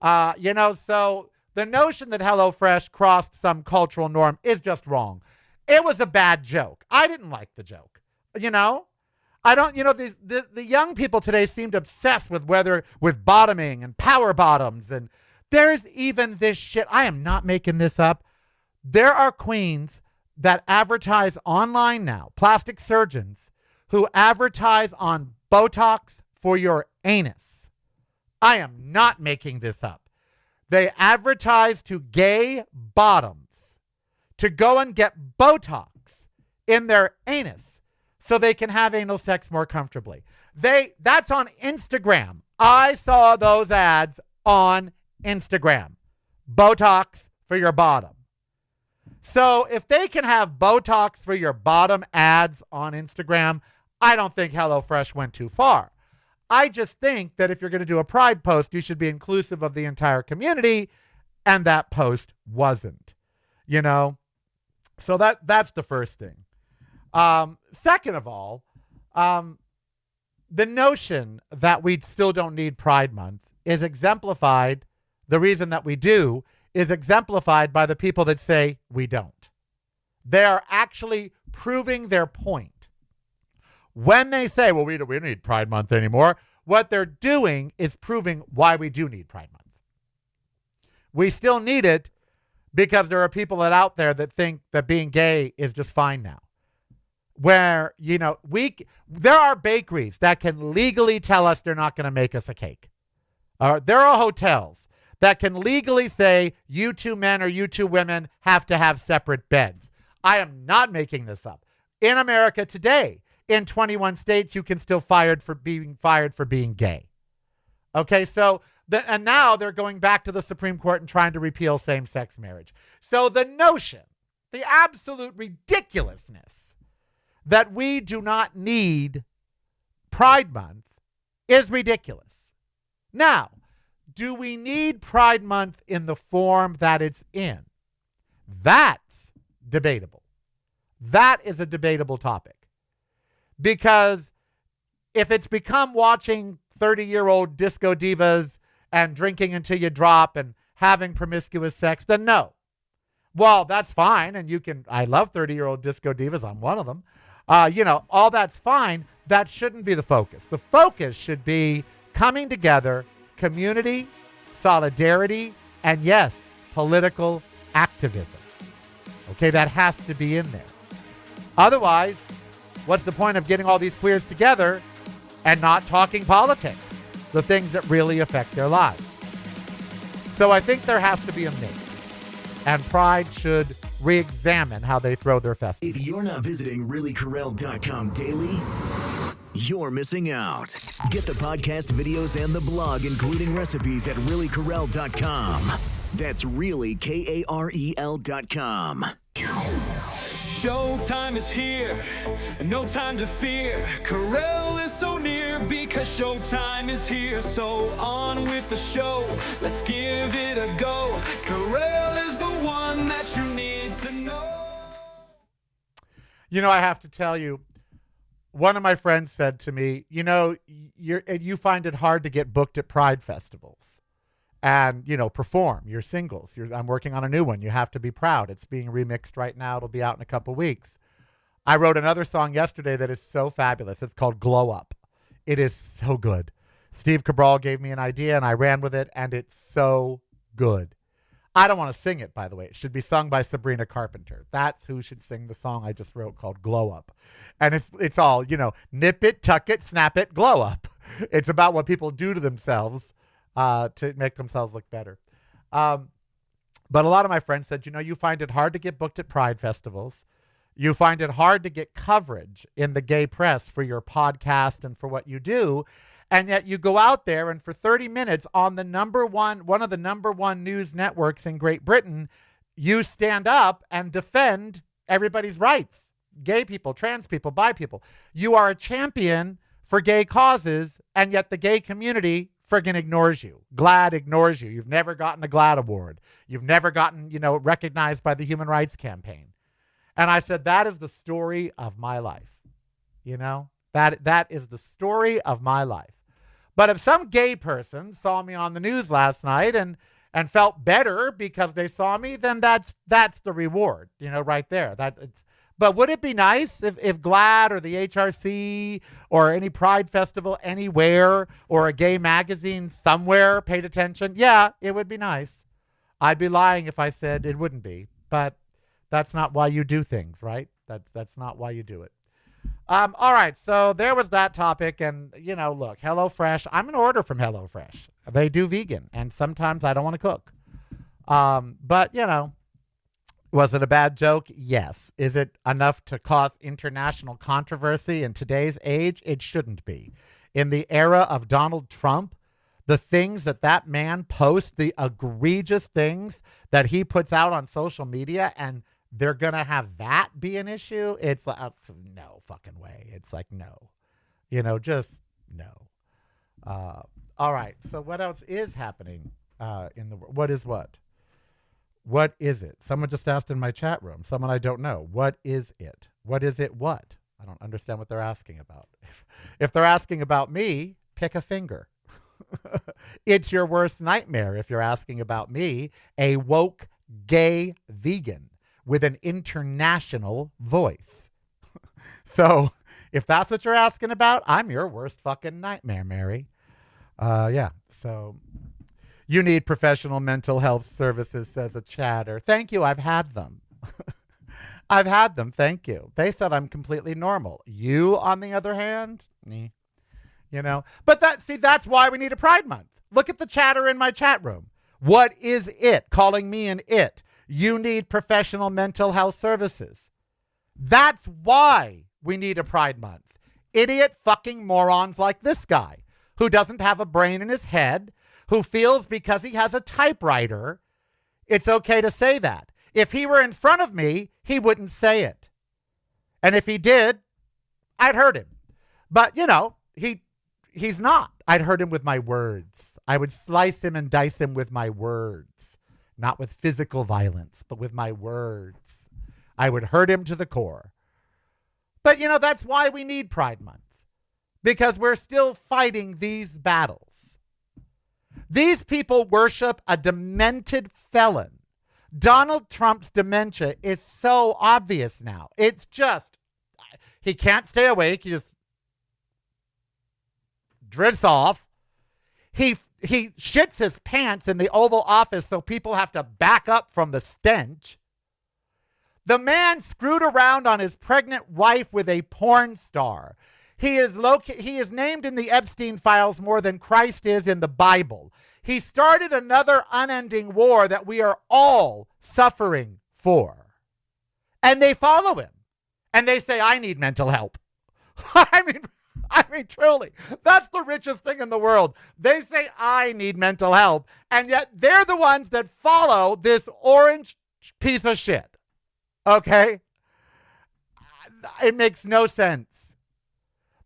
So the notion that HelloFresh crossed some cultural norm is just wrong. It was a bad joke. I didn't like the joke, I don't, the young people today seemed obsessed with bottoming and power bottoms. And there's even this shit. I am not making this up. There are queens that advertise online now, plastic surgeons who advertise on Botox for your anus. I am not making this up. They advertise to gay bottoms to go and get Botox in their anus so they can have anal sex more comfortably. That's on Instagram. I saw those ads on Instagram. Botox for your bottom. So if they can have Botox for your bottom ads on Instagram, I don't think HelloFresh went too far. I just think that if you're going to do a pride post, you should be inclusive of the entire community, and that post wasn't, So that's the first thing. Second of all, the notion that we still don't need Pride Month is exemplified, the reason that we do is exemplified by the people that say we don't. They are actually proving their point. When they say, well, we don't need Pride Month anymore, what they're doing is proving why we do need Pride Month. We still need it because there are people out there that think that being gay is just fine now. Where, there are bakeries that can legally tell us they're not going to make us a cake. There are hotels that can legally say you two men or you two women have to have separate beds. I am not making this up. In America today, in 21 states, you can still fired for being gay. Okay, so and now they're going back to the Supreme Court and trying to repeal same-sex marriage. So the notion, the absolute ridiculousness that we do not need Pride Month is ridiculous. Now, do we need Pride Month in the form that it's in? That's debatable. That is a debatable topic. Because if it's become watching 30-year-old disco divas and drinking until you drop and having promiscuous sex, then no. Well, that's fine. And I love 30-year-old disco divas. I'm one of them. All that's fine. That shouldn't be the focus. The focus should be coming together, community, solidarity, and yes, political activism. Okay, that has to be in there. Otherwise, what's the point of getting all these queers together and not talking politics, the things that really affect their lives? So I think there has to be a mix, and Pride should re-examine how they throw their festival. If you're not visiting reallycorrell.com daily, you're missing out. Get the podcast videos and the blog, including recipes, at reallycorrell.com. That's really KAREL.com. Showtime is here, no time to fear. Corel is so near because showtime is here. So on with the show, let's give it a go. Corel is the one that you need to know. I have to tell you, one of my friends said to me, you find it hard to get booked at Pride festivals and, perform. You're singles. I'm working on a new one. You have to be proud. It's being remixed right now. It'll be out in a couple weeks. I wrote another song yesterday that is so fabulous. It's called Glow Up. It is so good. Steve Cabral gave me an idea and I ran with it, and it's so good. I don't want to sing it, by the way. It should be sung by Sabrina Carpenter. That's who should sing the song I just wrote called Glow Up. And it's all, nip it, tuck it, snap it, glow up. It's about what people do to themselves to make themselves look better. But a lot of my friends said, you find it hard to get booked at Pride festivals. You find it hard to get coverage in the gay press for your podcast and for what you do. And yet you go out there and for 30 minutes on one of the number one news networks in Great Britain, you stand up and defend everybody's rights. Gay people, trans people, bi people. You are a champion for gay causes, and yet the gay community friggin' ignores you. GLAAD ignores you. You've never gotten a GLAAD award. You've never gotten, recognized by the Human Rights Campaign. And I said, that is the story of my life. That is the story of my life. But if some gay person saw me on the news last night and felt better because they saw me, then that's the reward, right there. But would it be nice if GLAAD or the HRC or any Pride festival anywhere or a gay magazine somewhere paid attention? Yeah, it would be nice. I'd be lying if I said it wouldn't be. But that's not why you do things, right? That's not why you do it. All right, so there was that topic, and, look, HelloFresh, I'm an order from HelloFresh. They do vegan, and sometimes I don't want to cook. But, was it a bad joke? Yes. Is it enough to cause international controversy in today's age? It shouldn't be. In the era of Donald Trump, the things that man posts, the egregious things that he puts out on social media, and they're going to have that be an issue? It's like, no fucking way. It's like, no. Just no. All right. So what else is happening in the world? What is what? What is it? Someone just asked in my chat room. Someone I don't know. What is it? What is it what? I don't understand what they're asking about. If they're asking about me, pick a finger. It's your worst nightmare if you're asking about me, a woke gay vegan with an international voice. So if that's what you're asking about, I'm your worst fucking nightmare, Mary. Yeah. So you need professional mental health services, says a chatter. Thank you. I've had them. I've had them. Thank you. They said I'm completely normal. You, on the other hand, but that's why we need a Pride Month. Look at the chatter in my chat room. What is it? Calling me an it. You need professional mental health services. That's why we need a Pride Month. Idiot fucking morons like this guy who doesn't have a brain in his head, who feels because he has a typewriter, it's okay to say that. If he were in front of me, he wouldn't say it. And if he did, I'd hurt him. But, he's not. I'd hurt him with my words. I would slice him and dice him with my words, not with physical violence, but with my words. I would hurt him to the core. But, that's why we need Pride Month, because we're still fighting these battles. These people worship a demented felon. Donald Trump's dementia is so obvious now. It's just, he can't stay awake. He just drifts off. He shits his pants in the Oval Office so people have to back up from the stench. The man screwed around on his pregnant wife with a porn star. He is named in the Epstein files more than Christ is in the Bible. He started another unending war that we are all suffering for. And they follow him. And they say, I need mental help. I mean, truly, that's the richest thing in the world. They say, I need mental help. And yet they're the ones that follow this orange piece of shit. Okay? It makes no sense.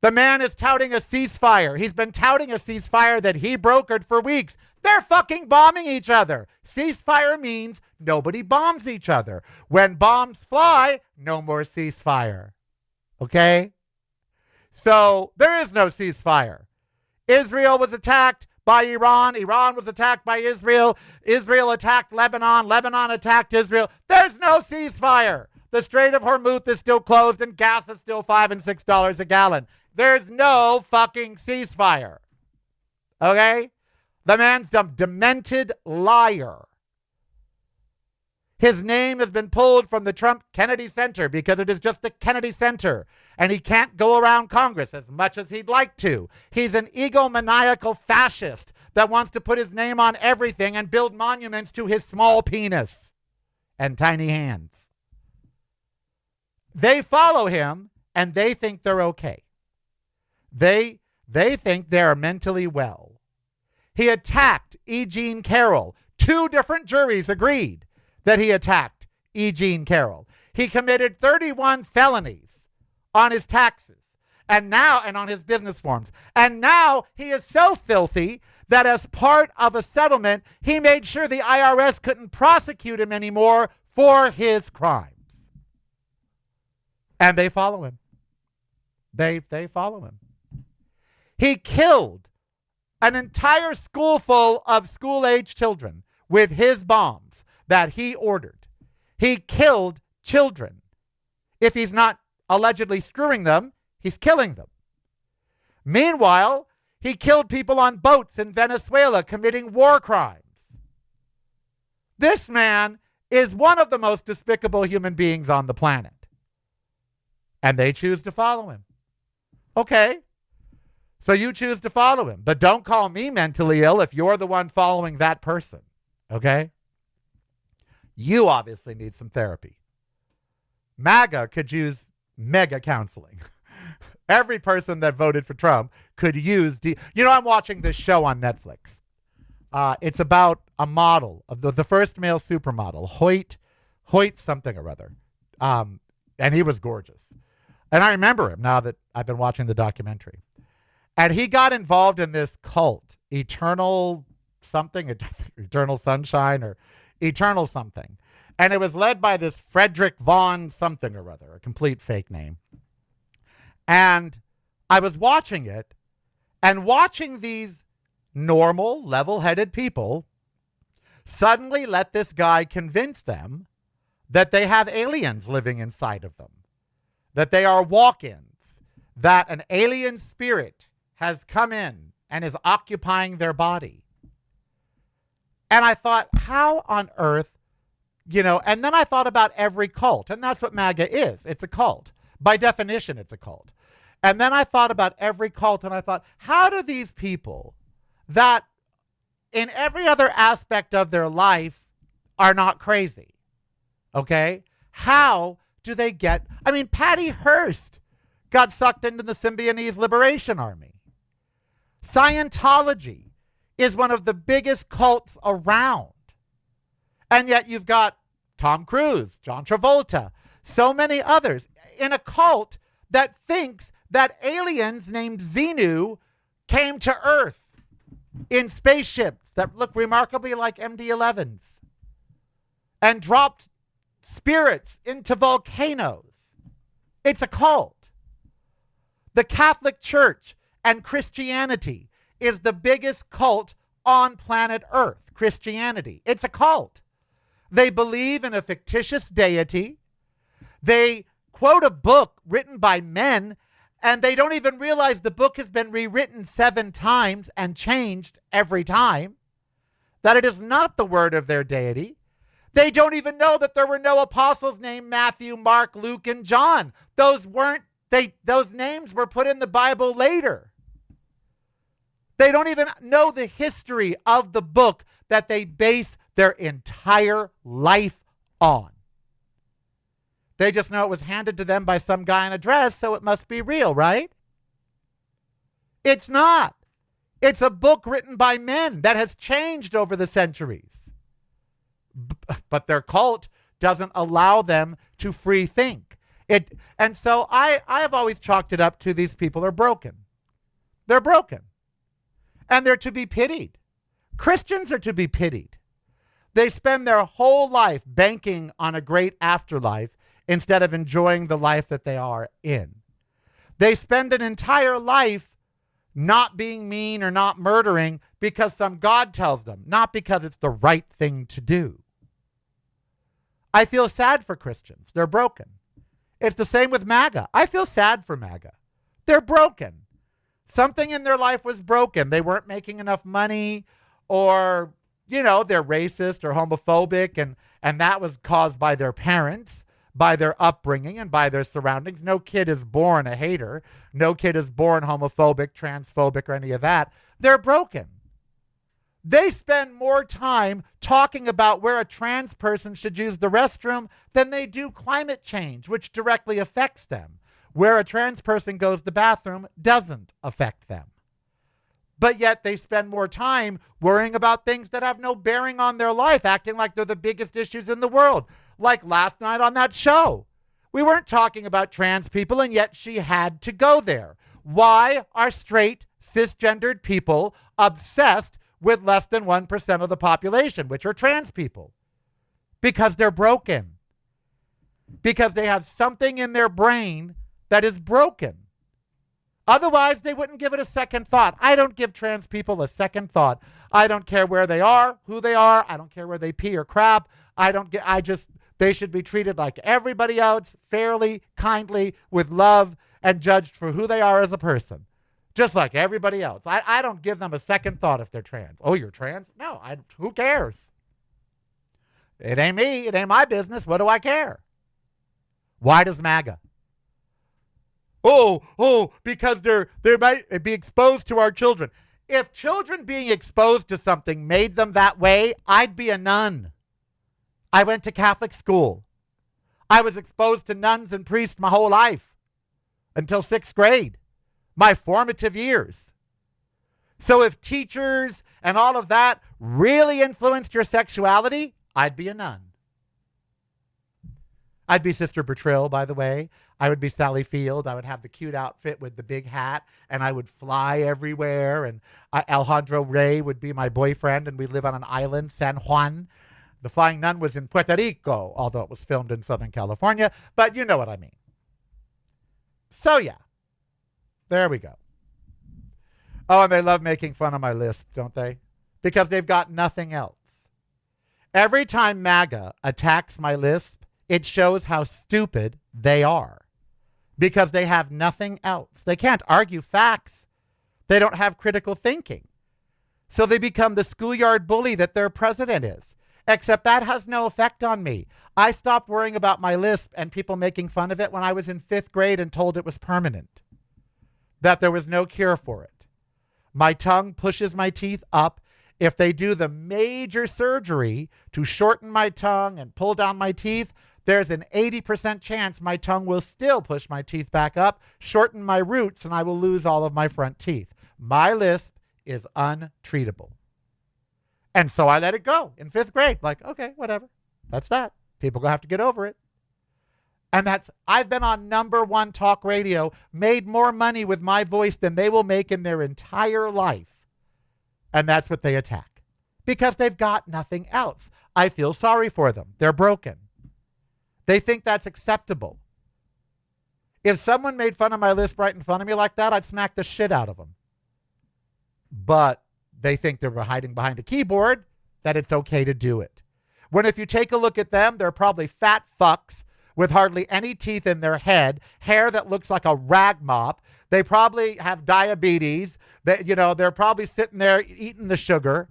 The man is touting a ceasefire. He's been touting a ceasefire that he brokered for weeks. They're fucking bombing each other. Ceasefire means nobody bombs each other. When bombs fly, no more ceasefire. Okay? So there is no ceasefire. Israel was attacked by Iran. Iran was attacked by Israel. Israel attacked Lebanon. Lebanon attacked Israel. There's no ceasefire. The Strait of Hormuz is still closed and gas is still $5 and $6 a gallon. There's no fucking ceasefire. Okay? The man's a demented liar. His name has been pulled from the Trump Kennedy Center because it is just the Kennedy Center. And he can't go around Congress as much as he'd like to. He's an egomaniacal fascist that wants to put his name on everything and build monuments to his small penis and tiny hands. They follow him and they think they're okay. They think they're mentally well. He attacked E. Jean Carroll. 2 different juries agreed that he attacked E. Jean Carroll. He committed 31 felonies on his taxes and on his business forms. And now he is so filthy that as part of a settlement, he made sure the IRS couldn't prosecute him anymore for his crimes. And they follow him. They follow him. He killed an entire school full of school-age children with his bombs that he ordered. He killed children. If he's not allegedly screwing them, he's killing them. Meanwhile, he killed people on boats in Venezuela committing war crimes. This man is one of the most despicable human beings on the planet. And they choose to follow him. Okay. So you choose to follow him. But don't call me mentally ill if you're the one following that person. Okay? You obviously need some therapy. MAGA could use mega counseling. Every person that voted for Trump could use... I'm watching this show on Netflix. It's about a model, of the first male supermodel, Hoyt something or other. And he was gorgeous. And I remember him now that I've been watching the documentary. And he got involved in this cult, Eternal something, Eternal Sunshine or Eternal something. And it was led by this Frederick Vaughn something or other, a complete fake name. And I was watching it and watching these normal, level-headed people suddenly let this guy convince them that they have aliens living inside of them, that they are walk-ins, that an alien spirit has come in and is occupying their body. And I thought, how on earth, and then I thought about every cult, and that's what MAGA is. It's a cult. By definition, it's a cult. And then I thought about every cult, and I thought, how do these people that in every other aspect of their life are not crazy, okay? How do they get, Patty Hearst got sucked into the Symbionese Liberation Army. Scientology is one of the biggest cults around. And yet you've got Tom Cruise, John Travolta, so many others in a cult that thinks that aliens named Xenu came to Earth in spaceships that look remarkably like MD-11s and dropped spirits into volcanoes. It's a cult. The Catholic Church and Christianity is the biggest cult on planet Earth. Christianity. It's a cult. They believe in a fictitious deity. They quote a book written by men, and they don't even realize the book has been rewritten 7 times and changed every time, that it is not the word of their deity. They don't even know that there were no apostles named Matthew, Mark, Luke, and John. Those names were put in the Bible later. They don't even know the history of the book that they base their entire life on. They just know it was handed to them by some guy in a dress, so it must be real, right? It's not. It's a book written by men that has changed over the centuries. But their cult doesn't allow them to free think. And so I have always chalked it up to these people are broken. They're broken. And they're to be pitied. Christians are to be pitied. They spend their whole life banking on a great afterlife instead of enjoying the life that they are in. They spend an entire life not being mean or not murdering because some God tells them, not because it's the right thing to do. I feel sad for Christians. They're broken. It's the same with MAGA. I feel sad for MAGA. They're broken. Something in their life was broken. They weren't making enough money, or, they're racist or homophobic, and that was caused by their parents, by their upbringing, and by their surroundings. No kid is born a hater. No kid is born homophobic, transphobic, or any of that. They're broken. They spend more time talking about where a trans person should use the restroom than they do climate change, which directly affects them. Where a trans person goes to the bathroom doesn't affect them. But yet they spend more time worrying about things that have no bearing on their life, acting like they're the biggest issues in the world. Like last night on that show. We weren't talking about trans people, and yet she had to go there. Why are straight, cisgendered people obsessed with less than 1% of the population, which are trans people? Because they're broken. Because they have something in their brain that is broken. Otherwise, they wouldn't give it a second thought. I don't give trans people a second thought. I don't care where they are, who they are. I don't care where they pee or crap. They should be treated like everybody else, fairly, kindly, with love, and judged for who they are as a person. Just like everybody else. I don't give them a second thought if they're trans. Oh, you're trans? No, who cares? It ain't me. It ain't my business. What do I care? Why does MAGA? Because they might be exposed to our children. If children being exposed to something made them that way, I'd be a nun. I went to Catholic school. I was exposed to nuns and priests my whole life until 6th grade, my formative years. So if teachers and all of that really influenced your sexuality, I'd be a nun. I'd be Sister Bertrill, by the way. I would be Sally Field. I would have the cute outfit with the big hat, and I would fly everywhere. And Alejandro Rey would be my boyfriend, and we'd live on an island, San Juan. The Flying Nun was in Puerto Rico, although it was filmed in Southern California. But you know what I mean. So, yeah. There we go. Oh, and they love making fun of my lisp, don't they? Because they've got nothing else. Every time MAGA attacks my lisp, it shows how stupid they are. Because they have nothing else. They can't argue facts. They don't have critical thinking. So they become the schoolyard bully that their president is. Except that has no effect on me. I stopped worrying about my lisp and people making fun of it when I was in 5th grade and told it was permanent. That there was no cure for it. My tongue pushes my teeth up. If they do the major surgery to shorten my tongue and pull down my teeth, there's an 80% chance my tongue will still push my teeth back up, shorten my roots, and I will lose all of my front teeth. My lisp is untreatable. And so I let it go in 5th grade. Like, okay, whatever. That's that. People going to have to get over it. And I've been on #1 talk radio, made more money with my voice than they will make in their entire life. And that's what they attack. Because they've got nothing else. I feel sorry for them. They're broken. They think that's acceptable. If someone made fun of my list right in front of me like that, I'd smack the shit out of them. But they think they're hiding behind a keyboard, that it's okay to do it. When if you take a look at them, they're probably fat fucks with hardly any teeth in their head, hair that looks like a rag mop. They probably have diabetes. They're probably sitting there eating the sugar.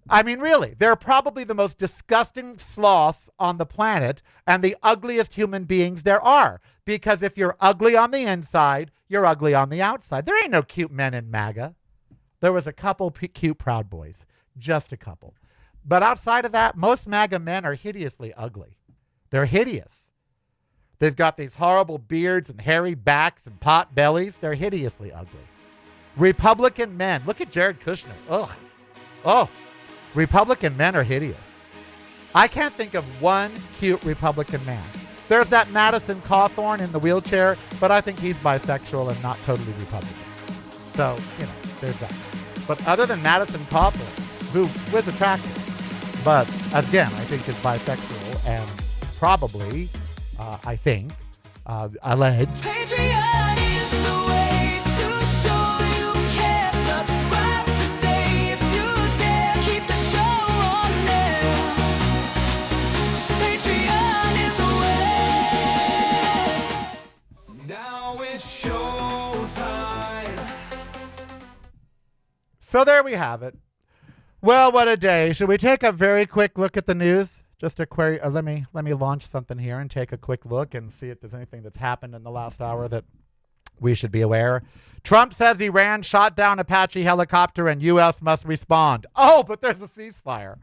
I mean, really, they're probably the most disgusting sloths on the planet and the ugliest human beings there are. Because if you're ugly on the inside, you're ugly on the outside. There ain't no cute men in MAGA. There was a couple cute Proud Boys, just a couple. But outside of that, most MAGA men are hideously ugly. They're hideous. They've got these horrible beards and hairy backs and pot bellies. They're hideously ugly. Republican men. Look at Jared Kushner. Ugh. Oh. Republican men are hideous. I can't think of one cute Republican man. There's that Madison Cawthorn in the wheelchair, but I think he's bisexual and not totally Republican. So, there's that. But other than Madison Cawthorn, who was attractive, but again, I think is bisexual and probably, alleged. Patreon is the way to show you care. Subscribe today if you dare. Keep the show on there. Patreon is the way. Now it's showtime. So there we have it. Well, what a day. Should we take a very quick look at the news? Just a query. Let me launch something here and take a quick look and see if there's anything that's happened in the last hour that we should be aware. Trump says Iran shot down Apache helicopter and U.S. must respond. Oh, but there's a ceasefire.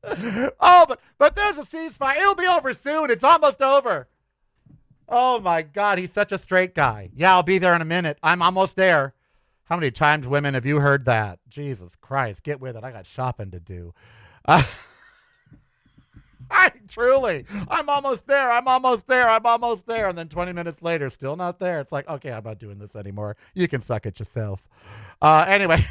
but there's a ceasefire. It'll be over soon. It's almost over. Oh, my God. He's such a straight guy. Yeah, I'll be there in a minute. I'm almost there. How many times, women, have you heard that? Jesus Christ, get with it. I got shopping to do. I'm almost there. And then 20 minutes later, still not there. It's like, okay, I'm not doing this anymore. You can suck it yourself. Anyway,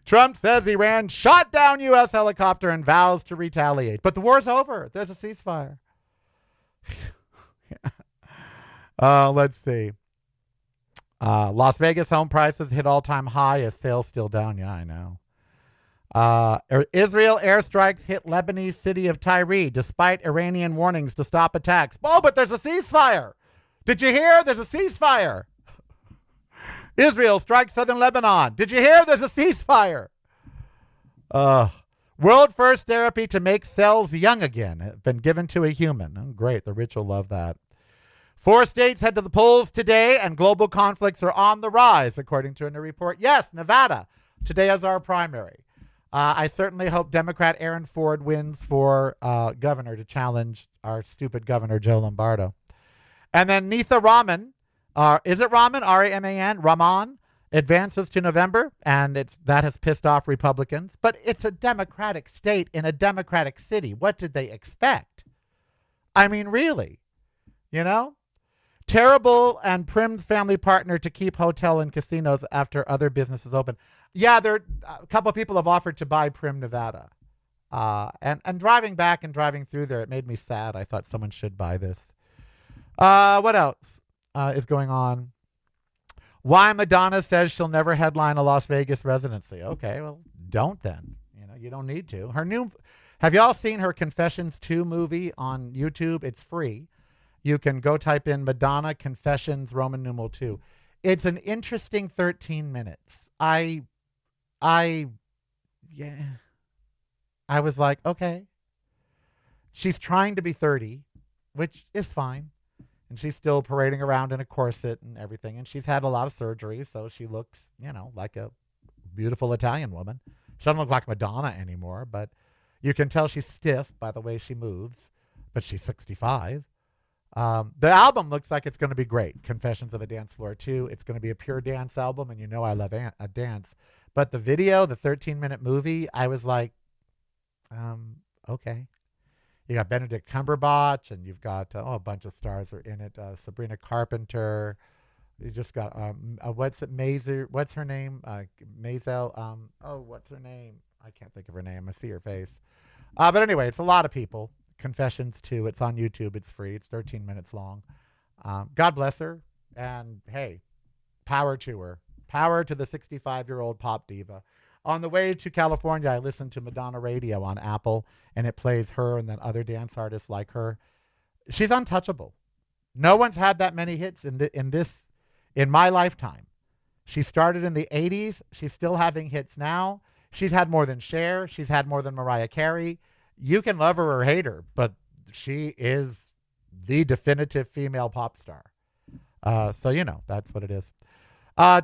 Trump says Iran shot down U.S. helicopter and vows to retaliate. But the war's over. There's a ceasefire. Let's see. Las Vegas home prices hit all-time high as sales still down. Yeah, I know. Israel airstrikes hit Lebanese city of Tyre despite Iranian warnings to stop attacks. Oh, but there's a ceasefire. Did you hear? There's a ceasefire. Israel strikes southern Lebanon. Did you hear? There's a ceasefire. World first therapy to make cells young again. Been given to a human. Oh, great. The rich will love that. 4 states head to the polls today, and global conflicts are on the rise, according to a new report. Yes, Nevada. Today is our primary. I certainly hope Democrat Aaron Ford wins for governor to challenge our stupid governor, Joe Lombardo. And then Neitha Raman, is it Raman, R-A-M-A-N, Raman, advances to November, and that has pissed off Republicans. But it's a Democratic state in a Democratic city. What did they expect? I mean, really, Terrible and Prim's family partner to keep hotel and casinos after other businesses open. Yeah, a couple of people have offered to buy Prim, Nevada. And driving back and driving through there, it made me sad. I thought someone should buy this. What else is going on? Why Madonna says she'll never headline a Las Vegas residency. Okay, well, don't then. You don't need to. Have y'all seen her Confessions 2 movie on YouTube? It's free. You can go type in Madonna Confessions Roman numeral 2. It's an interesting 13 minutes. I was like, okay. She's trying to be 30, which is fine. And she's still parading around in a corset and everything. And she's had a lot of surgery, so she looks, like a beautiful Italian woman. She doesn't look like Madonna anymore, but you can tell she's stiff by the way she moves. But she's 65. The album looks like it's going to be great. Confessions of a Dance Floor 2. It's going to be a pure dance album, and I love a dance. But the video, the 13-minute movie, I was like, Okay. You got Benedict Cumberbatch, and you've got a bunch of stars are in it. Sabrina Carpenter. You just got what's her name? Maisel. What's her name? I can't think of her name. I see her face. But anyway, it's a lot of people. Confessions 2. It's on YouTube. It's free. It's 13 minutes long. God bless her. And hey, power to her. Power to the 65-year-old pop diva. On the way to California, I listened to Madonna Radio on Apple, and it plays her and then other dance artists like her. She's untouchable. No one's had that many hits in my lifetime. She started in the 80s. She's still having hits now. She's had more than Cher. She's had more than Mariah Carey. You can love her or hate her, but she is the definitive female pop star. So, that's what it is.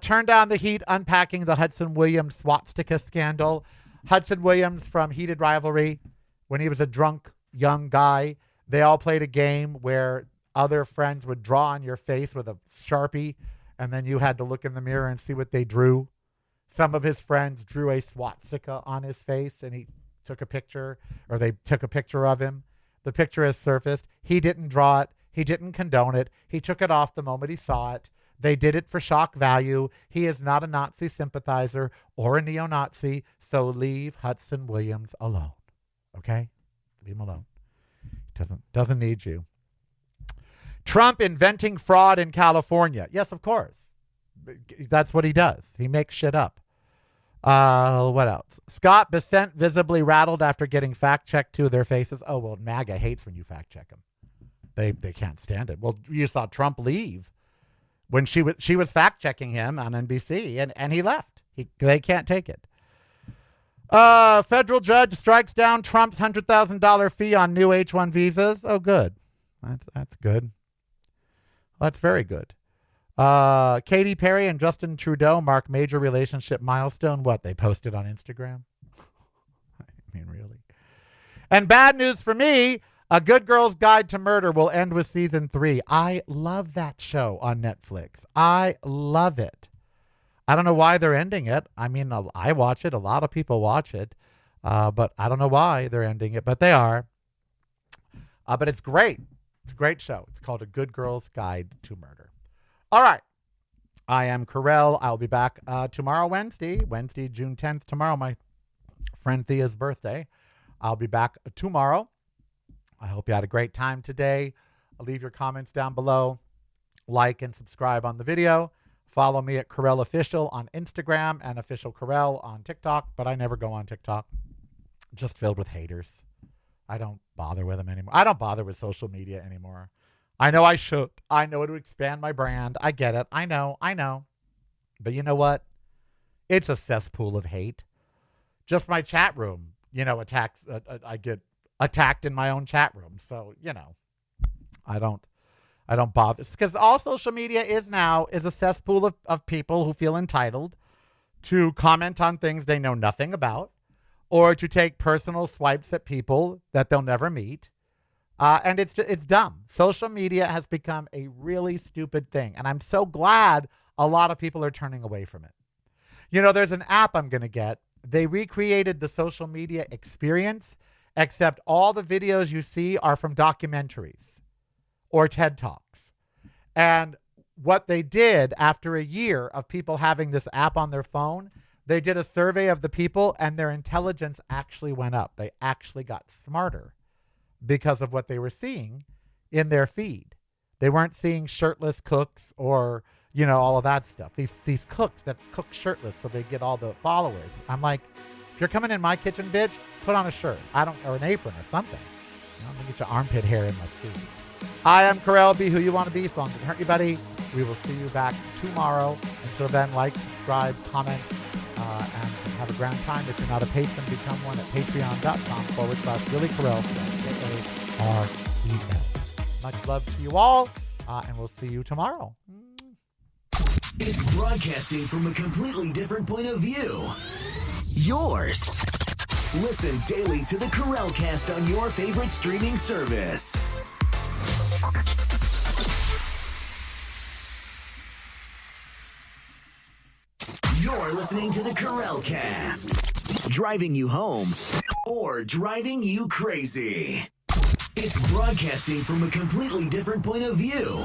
Turn down the heat, unpacking the Hudson Williams swastika scandal. Hudson Williams from Heated Rivalry, when he was a drunk young guy, they all played a game where other friends would draw on your face with a Sharpie, and then you had to look in the mirror and see what they drew. Some of his friends drew a swastika on his face, and he took a picture, or they took a picture of him. The picture has surfaced. He didn't draw it. He didn't condone it. He took it off the moment he saw it. They did it for shock value. He is not a Nazi sympathizer or a neo-Nazi, so leave Hudson Williams alone. Okay? Leave him alone. He doesn't need you. Trump inventing fraud in California. Yes, of course. That's what he does. He makes shit up. What else? Scott Bessent visibly rattled after getting fact-checked to their faces. Oh, well, MAGA hates when you fact-check them. They can't stand it. Well, you saw Trump leave when she was fact-checking him on NBC, and he left. They can't take it. Federal judge strikes down Trump's $100,000 fee on new H-1 visas. Oh, good. That's good. That's very good. Katy Perry and Justin Trudeau mark major relationship milestone. What, they posted on Instagram? I mean, really? And bad news for me, A Good Girl's Guide to Murder will end with season 3. I love that show on Netflix. I love it. I don't know why they're ending it. I mean, I watch it. A lot of people watch it. But I don't know why they're ending it, but they are. But it's great. It's a great show. It's called A Good Girl's Guide to Murder. All right. I am Carell. I'll be back tomorrow, Wednesday, June 10th. Tomorrow, my friend Thea's birthday. I'll be back tomorrow. I hope you had a great time today. Leave your comments down below. Like and subscribe on the video. Follow me at Carell Official on Instagram and Official Carell on TikTok, but I never go on TikTok. Just filled with haters. I don't bother with them anymore. I don't bother with social media anymore. I know I should. I know it would expand my brand. I get it. I know. But you know what? It's a cesspool of hate. Just my chat room, attacks. I get attacked in my own chat room. So, I don't bother. Because all social media is a cesspool of people who feel entitled to comment on things they know nothing about, or to take personal swipes at people that they'll never meet. And it's dumb. Social media has become a really stupid thing. And I'm so glad a lot of people are turning away from it. There's an app I'm going to get. They recreated the social media experience, except all the videos you see are from documentaries or TED Talks. And what they did after a year of people having this app on their phone, they did a survey of the people and their intelligence actually went up. They actually got smarter because of what they were seeing in their feed. They weren't seeing shirtless cooks or, all of that stuff. These cooks that cook shirtless so they get all the followers. I'm like, if you're coming in my kitchen, bitch, put on a shirt. Or an apron or something. Don't get your armpit hair in my food. I am Carell. Be who you want to be. Songs that hurt you, buddy. We will see you back tomorrow. Until then, like, subscribe, comment, and have a grand time. If you're not a patron, become one at patreon.com/reallycarell. KAREL. Much love to you all, and we'll see you tomorrow. It's broadcasting from a completely different point of view. Yours. Listen daily to the Carell Cast on your favorite streaming service. You're listening to the Carell Cast, driving you home or driving you crazy. It's broadcasting from a completely different point of view.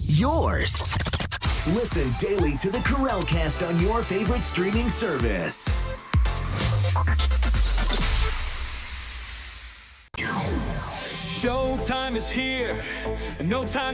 Yours. Listen daily to the Carellcast on your favorite streaming service. Showtime is here, no time to